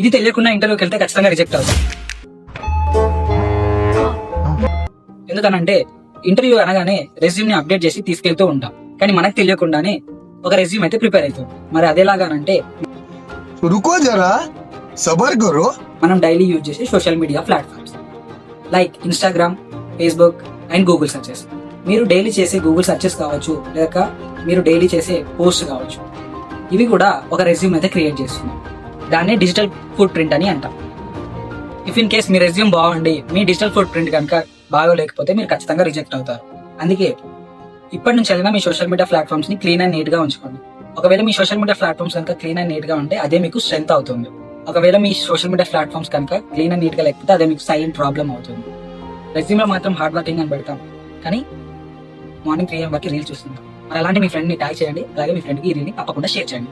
ఇది తెలియకుండా ఇంటర్వ్యూకి వెళ్తే ఖచ్చితంగా రిజెక్ట్ అవుతాం. ఎందుకనంటే ఇంటర్వ్యూ అనగానే రెజ్యూమ్ ని అప్డేట్ చేసి తీసుకెళ్తూ ఉంటాం, కానీ మనకు తెలియకుండానే ఒక రెజ్యూమ్ అయితే ప్రిపేర్ అవుతుంది. మరి అదేలాగానంటే रुको जरा सबर करो. మనం డైలీ యూజ్ చేసే social media platforms like Instagram, Facebook and Google searches. మీరు డైలీ చేసే గూగుల్ సర్చెస్ కావచ్చు, లేక మీరు డైలీ చేసే పోస్ట్ కావచ్చు, ఇవి కూడా ఒక రెజ్యూమ్ అయితే క్రియేట్ చేస్తున్నాం. దాన్ని డిజిటల్ ఫుట్ ప్రింట్ అని అంటాం. If in case me resume బాగుండి మీ డిజిటల్ ఫుట్ ప్రింట్ కనుక బాగోలేకపోతే మీరు ఖచ్చితంగా రిజెక్ట్ అవుతారు. అందుకే ఇప్పటి నుంచి అయినా మీ సోషల్ మీడియా ప్లాట్ఫామ్స్ ని క్లీన్ అండ్ నీట్ గా ఉంచుకోండి. ఒకవేళ మీ సోషల్ మీడియా ప్లాట్ఫామ్స్ కనుక క్లీన్ అండ్ నీట్ గా ఉంటే అదే మీకు స్ట్రెంత్ అవుతుంది. ఒకవేళ మీ సోషల్ మీడియా ప్లాట్ఫామ్స్ కనుక క్లీన్ అండ్ నీట్ గా లేకపోతే అదే మీకు సైలెంట్ ప్రాబ్లం అవుతుంది. రెజ్యూమ్ లో మాత్రం హార్డ్ వర్కింగ్ అని పెడతాం, కానీ మార్నింగ్ 3 AM వరకు రీల్ చూస్తుంటాం. మరి అలాంటి మీ ఫ్రెండ్ ని ట్యాగ్ చేయండి, అలాగే మీ ఫ్రెండ్ కి ఈ రీల్ ని తప్పకుండా షేర్ చేయండి.